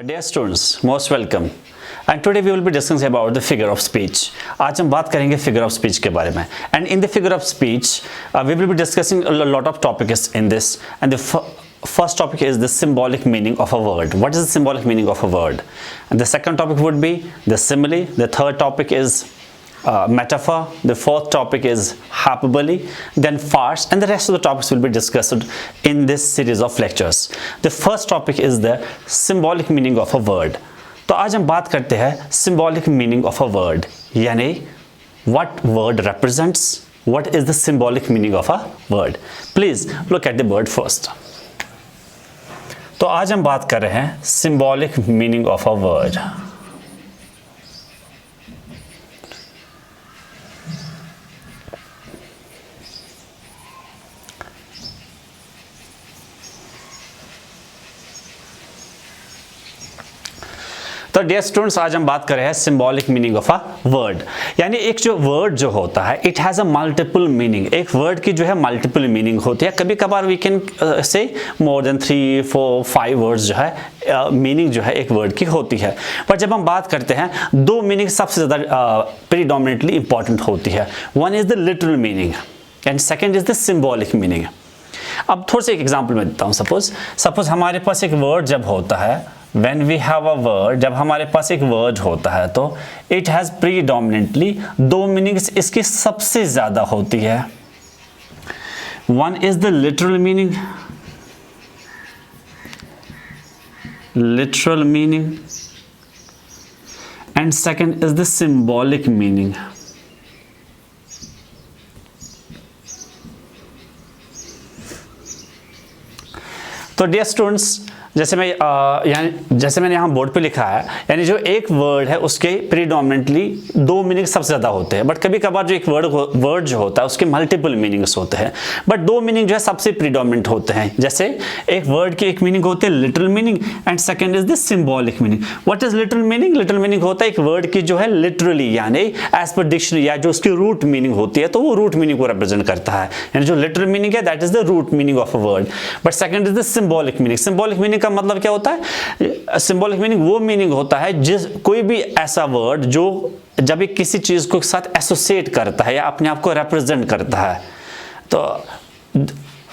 Dear students, most welcome. And today we will be discussing about the figure of speech. आज हम बात करेंगे figure of speech के बारे में. And in the figure of speech, we will be discussing a lot of topics in this. And the first topic is the symbolic meaning of a word. What is the symbolic meaning of a word? And the second topic would be the simile. The third topic is metaphor. The fourth topic is hyperbole, then farce, and the rest of the topics will be discussed in this series of lectures. The first topic is the symbolic meaning of a word. तो आज हम बात करते हैं symbolic meaning of a word, यानी what word represents, what is the symbolic meaning of a word. Please look at the word first. तो आज हम बात कर रहे हैं symbolic meaning of a word. तो डियर स्टूडेंट्स, आज हम बात कर रहे हैं symbolic meaning of a word, यानी एक जो वर्ड जो होता है it has a multiple meaning. एक वर्ड की जो है मल्टीपल मीनिंग होती है. कभी कभार we can say more than 3, 4, 5 words जो है मीनिंग जो है एक वर्ड की होती है. पर जब हम बात करते हैं दो मीनिंग सबसे ज़्यादा प्रीडोमिनेटली इंपॉर्टेंट होती है. One is the literal meaning and second is the symbolic meaning. अब थोड़ा सा एक एग्जाम्पल मैं देता हूँ. सपोज हमारे पास एक वर्ड जब होता है, when we have a word, जब हमारे पास एक वर्ड होता है तो it has predominantly दो मीनिंग्स इसकी सबसे ज़्यादा होती है. One is the literal meaning, and second is the symbolic meaning. तो डियर स्टूडेंट्स, जैसे मैंने यहाँ बोर्ड पे लिखा है, यानी जो एक वर्ड है उसके प्रीडोमिनेंटली दो मीनिंग सबसे ज़्यादा होते हैं. बट कभी कभार जो एक वर्ड जो होता है उसके मल्टीपल मीनिंग्स होते हैं, बट दो मीनिंग जो है सबसे प्रीडोमिनेंट होते हैं. जैसे एक वर्ड की एक मीनिंग होती है literal meaning and second is the symbolic meaning. What is literal meaning? Literal meaning होता है एक वर्ड की जो है लिटरली, यानी एज पर डिक्शनरी या जो उसकी रूट मीनिंग होती है तो वो रूट मीनिंग को रिप्रेजेंट करता है. यानी जो लिटरल मीनिंग है that is the root meaning of a word. But second is the symbolic meaning. Symbolic meaning का मतलब क्या होता है? सिंबॉलिक मीनिंग वो मीनिंग होता है जिस कोई भी ऐसा वर्ड जो जब एक किसी चीज को साथ एसोसिएट करता है या अपने आप को रिप्रेजेंट करता है. तो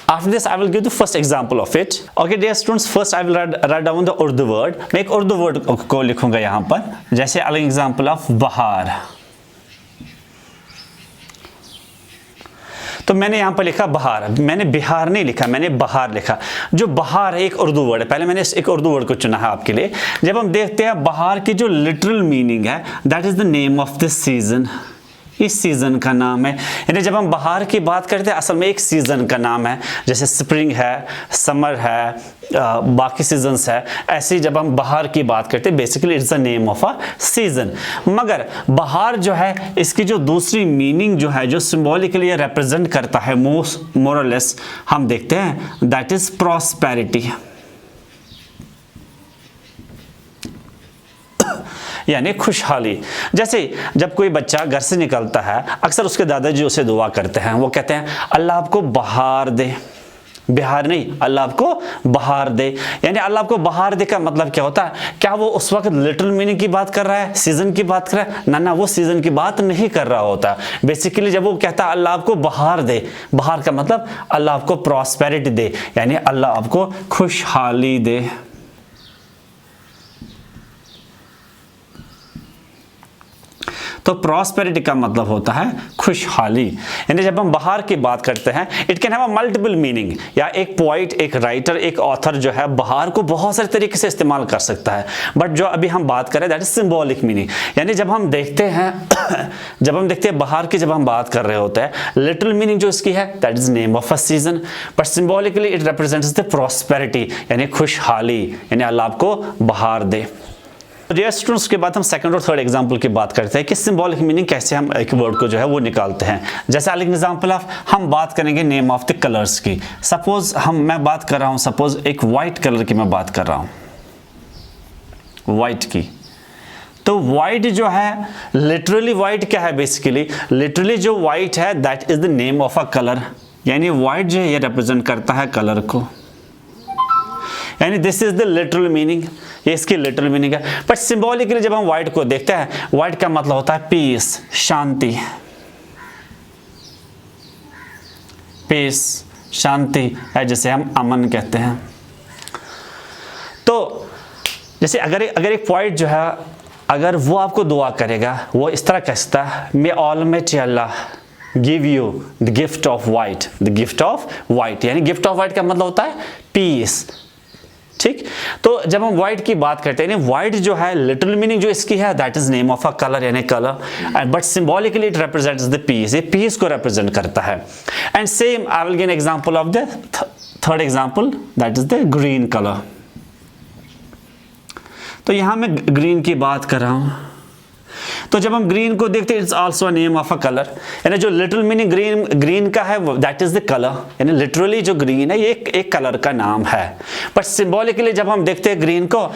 after this I will give the first example of it. Okay dear students, first I will write down the Urdu word. मैं एक उर्दू वर्ड को लिखूंगा यहाँ पर. जैसे अलग एग्जाम्पल ऑफ बहार. तो मैंने यहाँ पर लिखा बहार. मैंने बिहार नहीं लिखा, मैंने बहार लिखा. जो बहार है एक उर्दू वर्ड है. पहले मैंने एक उर्दू वर्ड को चुना है आपके लिए. जब हम देखते हैं बहार की जो लिटरल मीनिंग है that is the name of the season. इस सीज़न का नाम है. यानी जब हम बहार की बात करते हैं असल में एक सीज़न का नाम है. जैसे स्प्रिंग है, समर है, बाकी सीजन्स है. ऐसे जब हम बहार की बात करते हैं basically it's the name of a season. मगर बहार जो है इसकी जो दूसरी मीनिंग जो है जो सिंबॉलिकली रिप्रेजेंट करता है मोर और लेस हम देखते हैं दैट इज प्रॉस्पेरिटी, यानी खुशहाली. जैसे जब कोई बच्चा घर से निकलता है अक्सर उसके दादाजी उसे दुआ करते हैं. वो कहते हैं अल्लाह आपको बहार दे. बिहार नहीं, अल्लाह आपको बहार दे. यानी अल्लाह आपको बहार दे का मतलब क्या होता है? क्या वो उस वक्त लिटरल मीनिंग की बात कर रहा है, सीजन की बात कर रहा है? ना, वो सीजन की बात नहीं कर रहा होता. बेसिकली जब वो कहता है अल्लाह आपको बहार दे, बहार का मतलब अल्लाह आपको प्रॉस्पेरिटी दे, यानी अल्लाह आपको खुशहाली दे. तो प्रॉस्पेरिटी का मतलब होता है खुशहाली. यानी जब हम बहार की बात करते हैं it can have a multiple meaning. या एक पोइट, एक राइटर, एक ऑथर जो है बहार को बहुत सारे तरीके से इस्तेमाल कर सकता है. बट जो अभी हम बात करें दैट इज सिंबॉलिक मीनिंग. यानी जब हम देखते हैं बहार की जब हम बात कर रहे होते हैं लिटरल मीनिंग जो इसकी है that is name of a season. But symbolically it represents the prosperity, यानी खुशहाली, यानी अल्लाह आपको बहार दे. डियर स्टूडेंट्स, के बाद हम सेकंड और थर्ड एग्जांपल की बात करते हैं कि सिंबॉलिक मीनिंग कैसे हम एक वर्ड को जो है वो निकालते हैं. जैसे अलग एग्जांपल ऑफ हम बात करेंगे नेम ऑफ द कलर्स की. सपोज मैं बात कर रहा हूँ, सपोज एक वाइट कलर की मैं बात कर रहा हूँ, वाइट की. तो वाइट जो है लिटरली वाइट क्या है? बेसिकली लिटरली जो वाइट है that is the name of a colour. यानी वाइट जो है ये रिप्रेजेंट करता है कलर को. यानी this is the literal meaning, ये इसकी लिटरल मीनिंग है। बट सिंबॉलिकली जब हम वाइट को देखते हैं, वाइट का मतलब होता है पीस, शांति, पीस, शांति है, जिसे हम अमन कहते हैं। तो जैसे अगर एक पोइट जो है, अगर वो आपको दुआ करेगा, वो इस तरह कह सकता है, may almighty Allah give you the gift of white, the gift of white, यानी गिफ्ट ऑफ वाइट का मतलब होता है पीस। ठीक, तो जब हम वाइट की बात करते हैं, यानी वाइट जो है लिटरल मीनिंग जो इसकी है, that is name of a colour, यानी colour, but symbolically it represents the peace, ये पीस को रिप्रेजेंट करता है। And same I will give an example of the third example, that is the green colour. तो यहां मैं green की बात कर रहा हूं, तो जब हम ग्रीन को देखते हैं, it's also name of a colour, यानी जो लिटरल मीनिंग ग्रीन का है, दैट इज द कलर, यानी लिटरली जो ग्रीन है ये एक कलर का नाम है। बट सिंबॉलिकली जब हम देखते हैं ग्रीन को,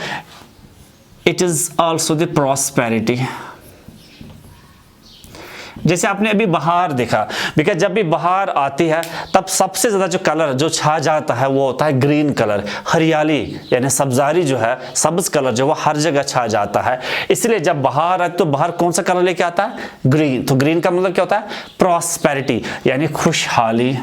it is also the prosperity. जैसे आपने अभी बहार देखा, बिकॉज जब भी बहार आती है तब सबसे ज्यादा जो कलर जो छा जाता है वो होता है ग्रीन कलर, हरियाली, यानी सब्जारी जो है, सब्ज कलर जो वो हर जगह छा जाता है। इसलिए जब बहार आए तो बाहर कौन सा कलर लेके आता है? ग्रीन। तो ग्रीन का मतलब क्या होता है? प्रॉस्पेरिटी, यानी खुशहाली।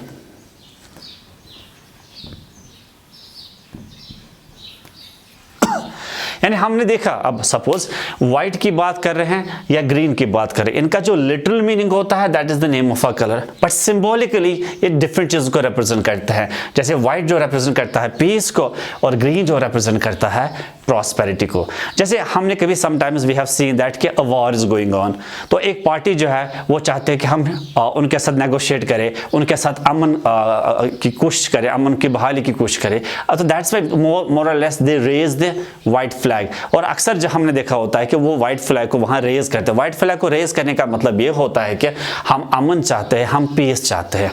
यानी हमने देखा, अब सपोज व्हाइट की बात कर रहे हैं या ग्रीन की बात कर रहे हैं, इनका जो लिटरल मीनिंग होता है that is the name of a colour, but symbolically ये डिफरेंट चीज को रिप्रेजेंट करता है। जैसे व्हाइट जो रिप्रेजेंट करता है पीस को, और ग्रीन जो रिप्रेजेंट करता है प्रॉस्पेरिटी को। जैसे हमने कभी sometimes we have seen that कि a war is going on, तो एक पार्टी जो है वो चाहते हैं कि हम उनके साथ नेगोशिएट करें, उनके साथ अमन की कोशिश करें, अमन की बहाली की कोशिश करें। तो दैट्स व्हाई मोर और less they raise the white flag, और अक्सर जो हमने देखा होता है कि वो व्हाइट फ्लैग को वहां रेज करते हैं। व्हाइट फ्लैग को रेज करने का मतलब ये होता है कि हम अमन चाहते हैं, हम पीस चाहते हैं।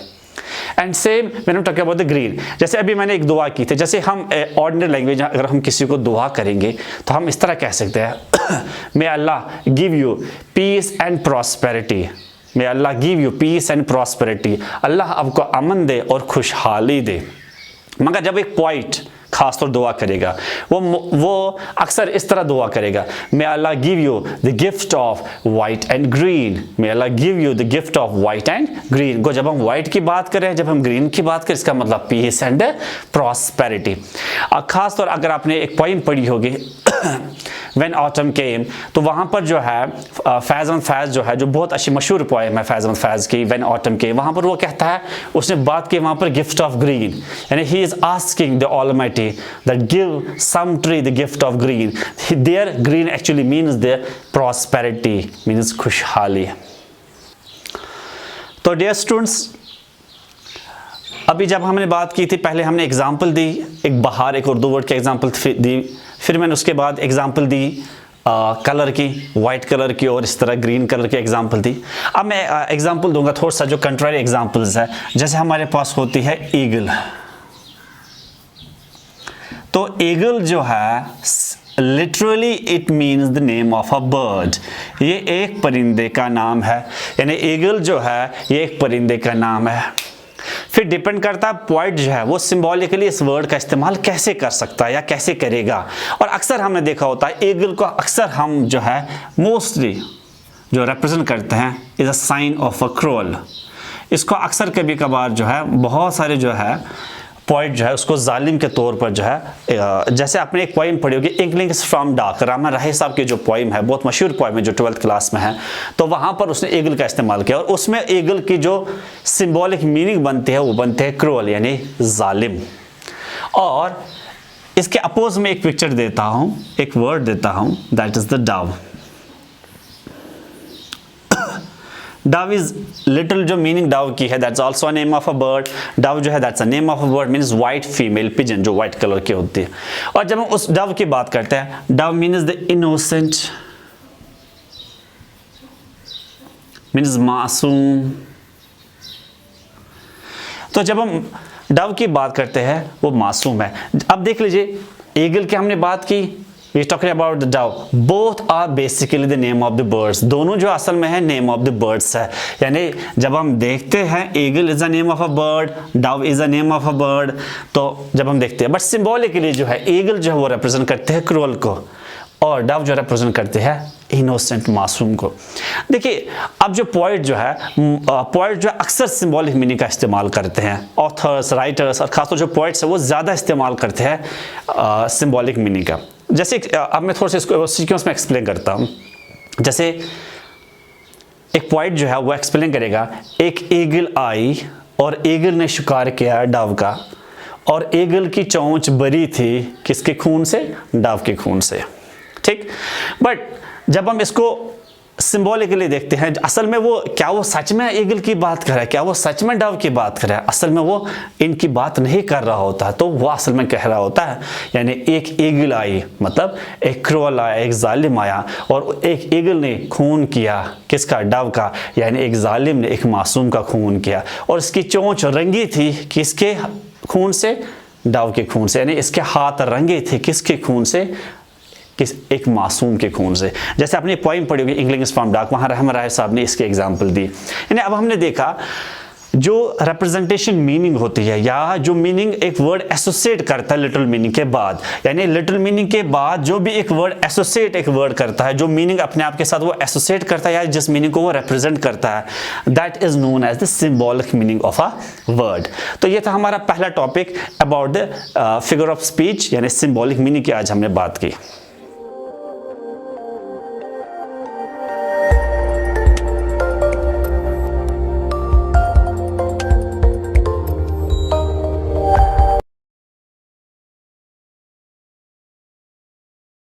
And same when I talk about the green, जैसे अभी मैंने एक दुआ की थी, जैसे हम ऑर्डिनरी लैंग्वेज अगर हम किसी को दुआ करेंगे तो हम इस तरह कह सकते हैं, may Allah give you peace and prosperity, may Allah give you peace and prosperity, Allah आपको अमन दे और खुशहाली दे। मगर जब एक पॉइंट खासतौर दुआ करेगा, वो अक्सर इस तरह दुआ करेगा, may Allah give you the gift of white and green, may Allah give you the gift of white and green. को जब हम वाइट की बात करें, जब हम ग्रीन की बात करें, इसका मतलब पीस एंड प्रॉस्पेरिटी। खासतौर अगर आपने एक पोइम पढ़ी होगी व्हेन ऑटम केम, तो वहां पर जो है फैज अहमद फैज जो है, जो बहुत अच्छी मशहूर पोइम है फैज अहमद फैज की, व्हेन ऑटम केम, वहां पर वो कहता है, उसने बात की वहां पर गिफ्ट ऑफ ग्रीन, यानी he is asking the almighty that give some tree the gift of green. There green actually means the prosperity, means खुशहाली। तो डियर स्टूडेंट्स, अभी जब हमने बात की थी, पहले हमने एग्जांपल दी, एक बाहर, एक उर्दू वर्ड की एग्जांपल दी, फिर मैंने उसके बाद एग्जांपल दी कलर की, वाइट कलर की, और इस तरह ग्रीन कलर की एग्जांपल दी। अब मैं एग्जांपल दूंगा थोड़ा सा जो कंट्रारी एग्जांपल्स है। जैसे हमारे पास होती है ईगल, तो ईगल जो है literally it means the name of a bird, ये एक परिंदे का नाम है, यानी ईगल जो है ये एक परिंदे का नाम है। फिर डिपेंड करता है पॉइंट जो है वो सिंबॉलिकली इस वर्ड का इस्तेमाल कैसे कर सकता है या कैसे करेगा। और अक्सर हमने देखा होता है ईगल को अक्सर हम जो है मोस्टली जो रिप्रेजेंट करते हैं is a sign of a crawl. इसको अक्सर कभी कभार जो है बहुत सारे जो है पॉइंट जो है उसको जालिम के तौर पर जो है, जैसे आपने एक पोइम पढ़ी होगी इंग्लिश फ्रॉम डार्क, रामा राही साहब की जो पोइम है, बहुत मशहूर पोइम है जो 12th क्लास में है, तो वहाँ पर उसने ईगल का इस्तेमाल किया, और उसमें ईगल की जो सिंबॉलिक मीनिंग बनती है वो बनते हैं क्रूअल, यानी जालिम। और इसके अपोज में एक पिक्चर देता हूँ, एक वर्ड देता हूँ, that is the Dove. Dove is little, जो मीनिंग डव की है, that's also name of a bird. Dove जो है that's a name of a bird, means white female pigeon, जो वाइट कलर की होती है। और जब हम उस डव की बात करते हैं, Dove means the innocent, means मासूम। तो जब हम डव की बात करते हैं वो मासूम है। अब देख लीजिए ईगल की हमने बात की, we talking about the dove, both are basically the name of the birds, दोनों जो असल में है नेम ऑफ द बर्ड्स है। यानी जब हम देखते हैं eagle is a name of a bird, Dove is a name of a bird, तो जब हम देखते हैं, बट सिंबॉलिकली जो है ईगल जो है वो रिप्रेजेंट करते हैं क्रूअल को, और डव जो रिप्रेजेंट करते हैं इनोसेंट मासूम को। देखिए अब जो पोइट जो है अक्सर सिंबॉलिक मीनिंग का इस्तेमाल करते हैं, ऑथर्स, राइटर्स और खासतौर जो पोइट्स है वो ज़्यादा इस्तेमाल करते हैं सिंबॉलिक मीनिंग का। जैसे अब मैं थोड़ा सा इसको सीक्वेंस में एक्सप्लेन करता हूँ। जैसे एक पोइट जो है वो एक्सप्लेन करेगा, एक ईगल आई और ईगल ने शिकार किया डव का, और ईगल की चोंच भरी थी किसके खून से? डव के खून से, ठीक। बट जब हम इसको सिंबॉलिकली देखते हैं, असल में वो क्या वो सच में ईगल की बात कर रहा है, क्या वो सच में डव की बात कर रहा है? असल में वो इनकी बात नहीं कर रहा होता है, तो वो असल में कह रहा होता है, यानी एक ईगल आई मतलब एक क्रूअल आया, एक जालिम आया, और एक ईगल ने खून किया किसका? डव का, यानी एक जालिम ने एक मासूम का खून किया, और इसकी चोंच रंगी थी किसके खून से? डव के खून से, यानी इसके हाथ रंगे थे किसके खून से? एक मासूम के खून से। जैसे आपने पोइम पढ़ी होगी इंग्लिश फ्रॉम डार्क, वहाँ रहमान राय साहब ने इसके एग्जाम्पल दी। यानी अब हमने देखा जो रिप्रेजेंटेशन मीनिंग होती है, या जो मीनिंग एक वर्ड एसोसिएट करता है लिटिल मीनिंग के बाद, यानी लिटिल मीनिंग के बाद जो भी एक वर्ड एसोसिएट एक वर्ड करता है, जो मीनिंग अपने आप के साथ वो एसोसिएट करता है या जिस मीनिंग को वो रिप्रेजेंट करता है, that is known as the symbolic meaning of a word. तो ये था हमारा पहला topic about the figure of speech, यानी सिंबॉलिक मीनिंग की आज हमने बात की।